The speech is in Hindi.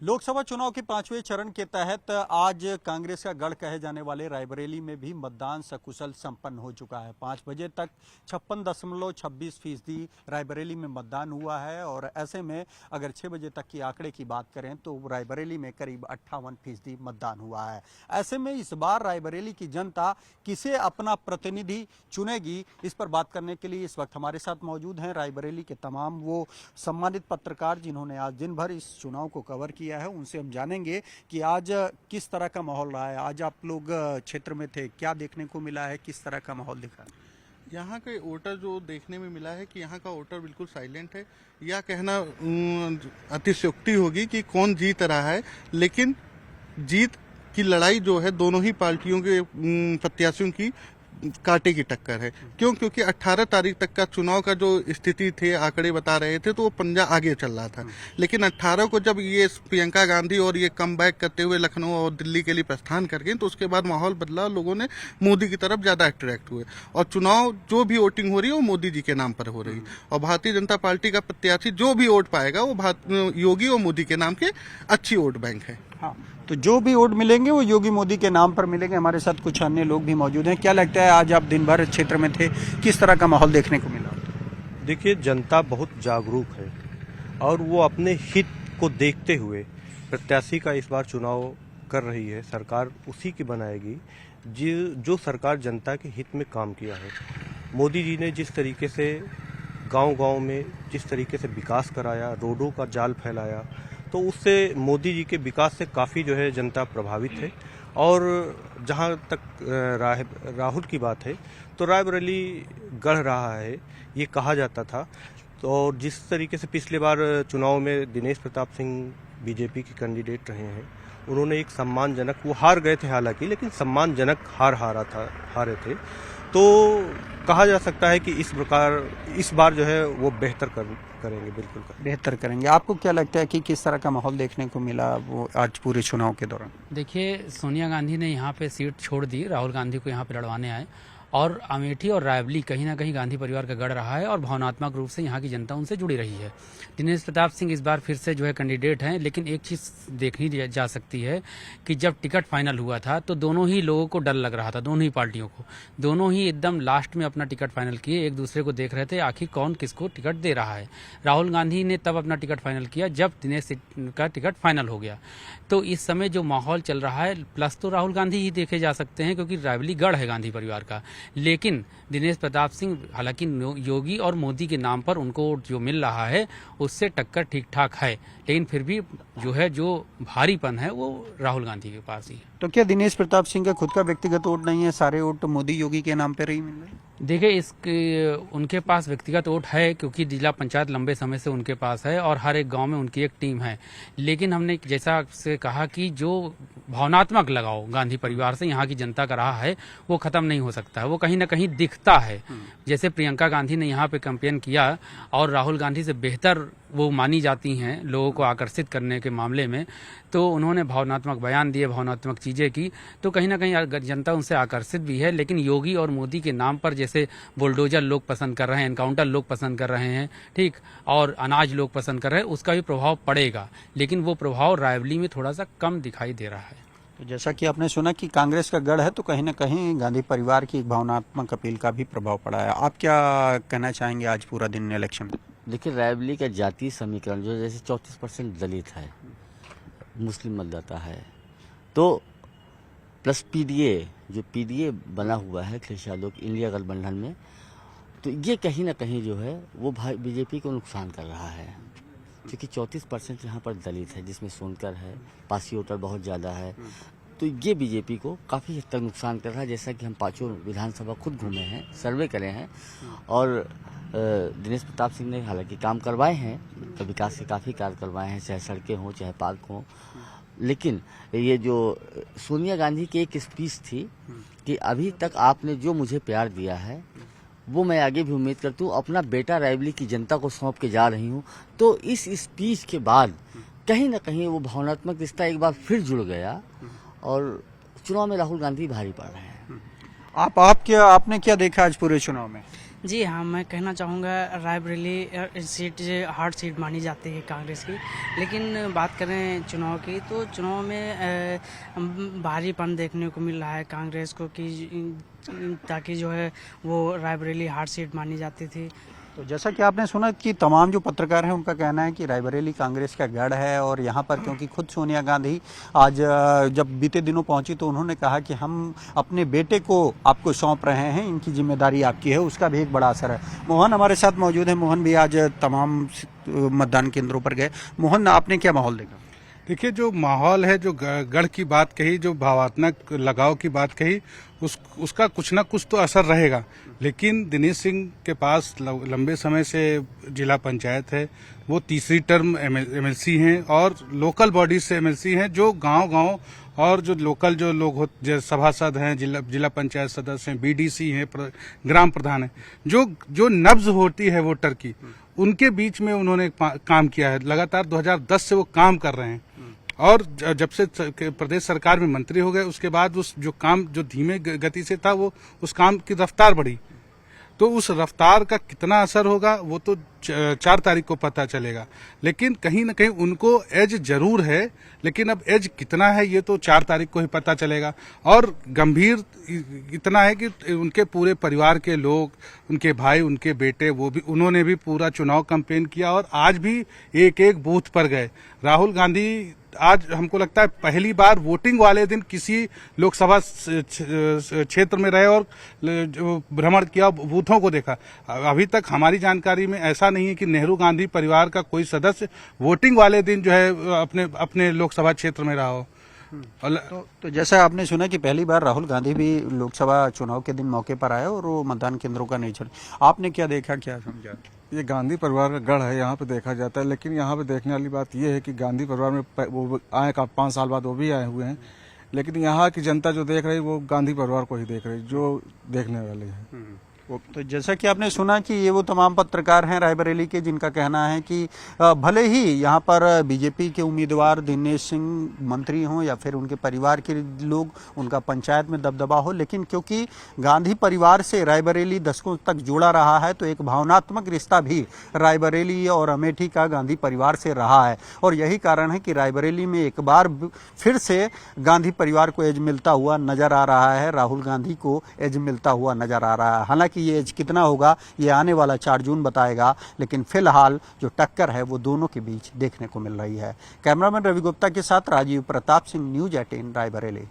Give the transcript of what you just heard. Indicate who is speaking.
Speaker 1: लोकसभा चुनाव के 5वें चरण के तहत आज कांग्रेस का गढ़ कहे जाने वाले रायबरेली में भी मतदान सकुशल संपन्न हो चुका है। 5 बजे तक 56.26% रायबरेली में मतदान हुआ है और ऐसे में अगर 6 बजे तक की आंकड़े की बात करें तो रायबरेली में करीब 58% मतदान हुआ है। ऐसे में इस बार रायबरेली की जनता किसे अपना प्रतिनिधि चुनेगी, इस पर बात करने के लिए इस वक्त हमारे साथ मौजूद हैं रायबरेली के तमाम वो सम्मानित पत्रकार जिन्होंने आज दिन भर इस चुनाव को कवर किया है। उनसे हम जानेंगे कि आज किस तरह का माहौल रहा है। आज आप लोग क्षेत्र में थे, क्या देखने को मिला है, किस तरह का माहौल दिखा?
Speaker 2: यहाँ के वोटर जो देखने में मिला है कि यहाँ का वोटर बिल्कुल साइलेंट है। यह कहना अतिशयोक्ति होगी कि कौन जीत रहा है, लेकिन जीत की लड़ाई जो है दोनों ही पार्टियों के प्रत्याशियों की कांटे की टक्कर है। क्योंकि 18 तारीख तक का चुनाव का जो स्थिति थे, आंकड़े बता रहे थे, तो वो पंजा आगे चल रहा था। लेकिन 18 को जब ये प्रियंका गांधी और ये कम बैक करते हुए लखनऊ और दिल्ली के लिए प्रस्थान कर गए, तो उसके बाद माहौल बदला, लोगों ने मोदी की तरफ ज्यादा अट्रैक्ट हुए और चुनाव जो भी वोटिंग हो रही है वो मोदी जी के नाम पर हो रही है। और भारतीय जनता पार्टी का प्रत्याशी जो भी वोट पाएगा वो योगी और मोदी के नाम के अच्छी वोट बैंक है।
Speaker 1: हाँ, तो जो भी वोट मिलेंगे वो योगी मोदी के नाम पर मिलेंगे। हमारे साथ कुछ अन्य लोग भी मौजूद हैं। क्या लगता है, आज आप दिन भर क्षेत्र में थे, किस तरह का माहौल देखने को मिला?
Speaker 3: देखिए, जनता बहुत जागरूक है और वो अपने हित को देखते हुए प्रत्याशी का इस बार चुनाव कर रही है। सरकार उसी की बनाएगी जो सरकार जनता के हित में काम किया है। मोदी जी ने जिस तरीके से गांव-गांव में जिस तरीके से विकास कराया, रोडों का जाल फैलाया, तो उससे मोदी जी के विकास से काफ़ी जो है जनता प्रभावित है। और जहां तक राहुल की बात है, तो रायबरेली गढ़ रहा है, ये कहा जाता था। तो जिस तरीके से पिछले बार चुनाव में दिनेश प्रताप सिंह बीजेपी के कैंडिडेट रहे हैं, उन्होंने एक सम्मानजनक, वो हार गए थे हालांकि, लेकिन सम्मानजनक हारे थे। तो कहा जा सकता है कि इस बार जो है वो बेहतर करेंगे, बिल्कुल
Speaker 1: बेहतर करेंगे। आपको क्या लगता है कि किस तरह का माहौल देखने को मिला वो आज पूरे चुनाव के दौरान?
Speaker 4: देखिए, सोनिया गांधी ने यहाँ पे सीट छोड़ दी, राहुल गांधी को यहाँ पे लड़वाने आए और अमेठी और रायबरेली कहीं ना कहीं गांधी परिवार का गढ़ रहा है और भावनात्मक रूप से यहाँ की जनता उनसे जुड़ी रही है। दिनेश प्रताप सिंह इस बार फिर से जो है कैंडिडेट हैं, लेकिन एक चीज़ देखनी जा सकती है कि जब टिकट फाइनल हुआ था तो दोनों ही लोगों को डर लग रहा था, दोनों ही पार्टियों को। दोनों ही एकदम लास्ट में अपना टिकट फाइनल किए, एक दूसरे को देख रहे थे आखिर कौन किसको टिकट दे रहा है। राहुल गांधी ने तब अपना टिकट फाइनल किया जब दिनेश का टिकट फाइनल हो गया। तो इस समय जो माहौल चल रहा है, प्लस तो राहुल गांधी ही देखे जा सकते हैं क्योंकि रायबरेली गढ़ है गांधी परिवार का। लेकिन दिनेश प्रताप सिंह, हालांकि योगी और मोदी के नाम पर उनको जो मिल रहा है उससे टक्कर ठीक ठाक है, लेकिन फिर भी जो भारीपन है वो राहुल गांधी के पास ही है।
Speaker 1: तो क्या दिनेश प्रताप सिंह का खुद का व्यक्तिगत वोट नहीं है, सारे वोट मोदी योगी के नाम पर ही मिल रहे हैं?
Speaker 4: देखिए, उनके पास व्यक्तिगत वोट है क्योंकि जिला पंचायत लंबे समय से उनके पास है और हर एक गांव में उनकी एक टीम है। लेकिन हमने जैसा से कहा कि जो भावनात्मक लगाव गांधी परिवार से यहाँ की जनता का रहा है वो खत्म नहीं हो सकता है, वो कहीं ना कहीं दिखता है। जैसे प्रियंका गांधी ने यहाँ पे कैंपेन किया और राहुल गांधी से बेहतर वो मानी जाती हैं लोगों को आकर्षित करने के मामले में, तो उन्होंने भावनात्मक बयान दिए, भावनात्मक चीजें की, तो कहीं ना कहीं जनता उनसे आकर्षित भी है। लेकिन योगी और मोदी के नाम पर जैसे बुलडोजर लोग पसंद कर रहे हैं, एनकाउंटर लोग पसंद कर रहे हैं, ठीक, और अनाज लोग पसंद कर रहे हैं, उसका भी प्रभाव पड़ेगा। लेकिन वो प्रभाव रायबरेली में थोड़ा सा कम दिखाई दे रहा है।
Speaker 1: तो जैसा कि आपने सुना कि कांग्रेस का गढ़ है, तो कहीं ना कहीं गांधी परिवार की एक भावनात्मक अपील का भी प्रभाव पड़ा है। आप क्या कहना चाहेंगे आज पूरा दिन इलेक्शन में?
Speaker 5: देखिए, रायबरेली का जातीय समीकरण जो जैसे 34% दलित है, मुस्लिम मतदाता है, तो प्लस पीडीए, जो पीडीए बना हुआ है अखिलेश यादव इंडिया गठबंधन में, तो ये कहीं ना कहीं जो है वो बीजेपी को नुकसान कर रहा है। क्योंकि 34% यहाँ पर दलित है, जिसमें सोनकर है, पासी वोटर बहुत ज़्यादा है, तो ये बीजेपी को काफ़ी हद तक नुकसान कर रहा है। जैसा कि हम 5 विधानसभा खुद घूमे हैं, सर्वे करे हैं और दिनेश प्रताप सिंह ने हालांकि काम करवाए हैं, तो विकास के काफ़ी कार्य करवाए हैं, चाहे सड़कें हों चाहे पार्क हों। लेकिन ये जो सोनिया गांधी की एक स्पीच थी कि अभी तक आपने जो मुझे प्यार दिया है वो मैं आगे भी उम्मीद करती हूँ, अपना बेटा रायबरेली की जनता को सौंप के जा रही हूँ, तो इस स्पीच के बाद कहीं ना कहीं वो भावनात्मक रिश्ता एक बार फिर जुड़ गया और चुनाव में राहुल गांधी भारी पड़ रहे हैं।
Speaker 1: आपने क्या देखा आज पूरे चुनाव में?
Speaker 6: जी हाँ, मैं कहना चाहूँगा रायबरेली सीट हार्ड सीट मानी जाती है कांग्रेस की, लेकिन बात करें चुनाव की तो चुनाव में भारीपन देखने को मिल रहा है कांग्रेस को कि ताकि जो है वो रायबरेली हार्ड सीट मानी जाती थी।
Speaker 1: तो जैसा कि आपने सुना कि तमाम जो पत्रकार हैं उनका कहना है कि रायबरेली कांग्रेस का गढ़ है और यहाँ पर क्योंकि खुद सोनिया गांधी आज जब बीते दिनों पहुंची तो उन्होंने कहा कि हम अपने बेटे को आपको सौंप रहे हैं, इनकी जिम्मेदारी आपकी है, उसका भी एक बड़ा असर है। मोहन हमारे साथ मौजूद है। मोहन भी आज तमाम मतदान केंद्रों पर गए। मोहन, आपने क्या माहौल देखा?
Speaker 7: देखिए, जो माहौल है, जो गढ़ की बात कही, जो भावनात्मक लगाव की बात कही, उसका कुछ ना कुछ तो असर रहेगा। लेकिन दिनेश सिंह के पास लंबे समय से जिला पंचायत है, वो तीसरी टर्म एमएलसी हैं और लोकल बॉडी से एमएलसी हैं, जो गांव और जो लोकल जो लोग जो सभासद हैं, जिला पंचायत सदस्य हैं, बीडीसी हैं, ग्राम प्रधान हैं, जो नब्ज होती है वोटर की, उनके बीच में उन्होंने काम किया है। लगातार 2010 से वो काम कर रहे हैं और जब से प्रदेश सरकार में मंत्री हो गए उसके बाद उस जो काम जो धीमे गति से था वो उस काम की रफ्तार बढ़ी। तो उस रफ्तार का कितना असर होगा वो तो 4 तारीख को पता चलेगा। लेकिन कहीं ना कहीं उनको एज जरूर है, लेकिन अब एज कितना है ये तो 4 तारीख को ही पता चलेगा। और गंभीर इतना है कि उनके पूरे परिवार के लोग, उनके भाई, उनके बेटे, उन्होंने भी पूरा चुनाव कैंपेन किया और आज भी एक बूथ पर गए। राहुल गांधी आज हमको लगता है पहली बार वोटिंग वाले दिन किसी लोकसभा क्षेत्र में रहे और भ्रमण किया, बूथों को देखा। अभी तक हमारी जानकारी में ऐसा नहीं है कि नेहरू गांधी परिवार का कोई सदस्य वोटिंग वाले दिन जो है अपने लोकसभा क्षेत्र में रहा हो।
Speaker 1: तो जैसा आपने सुना कि पहली बार राहुल गांधी भी लोकसभा चुनाव के दिन मौके पर आए और वो मतदान केंद्रों का नहीं छोड़े। आपने क्या देखा, क्या समझा?
Speaker 8: ये गांधी परिवार का गढ़ है, यहाँ पे देखा जाता है। लेकिन यहाँ पे देखने वाली बात ये है कि गांधी परिवार में वो आए 5 साल बाद वो भी आए हुए हैं, लेकिन यहाँ की जनता जो देख रही वो गांधी परिवार को ही देख रही, जो देखने वाले है।
Speaker 1: तो जैसा कि आपने सुना कि ये वो तमाम पत्रकार हैं रायबरेली के जिनका कहना है कि भले ही यहाँ पर बीजेपी के उम्मीदवार दिनेश सिंह मंत्री हों या फिर उनके परिवार के लोग, उनका पंचायत में दबदबा हो, लेकिन क्योंकि गांधी परिवार से रायबरेली दशकों तक जुड़ा रहा है तो एक भावनात्मक रिश्ता भी रायबरेली और अमेठी का गांधी परिवार से रहा है। और यही कारण है कि रायबरेली में एक बार फिर से गांधी परिवार को एज मिलता हुआ नजर आ रहा है, राहुल गांधी को एज मिलता हुआ नजर आ रहा है। हालांकि ये एज कितना होगा ये आने वाला 4 जून बताएगा, लेकिन फिलहाल जो टक्कर है वो दोनों के बीच देखने को मिल रही है। कैमरामैन रवि गुप्ता के साथ राजीव प्रताप सिंह, न्यूज़ 18 रायबरेली।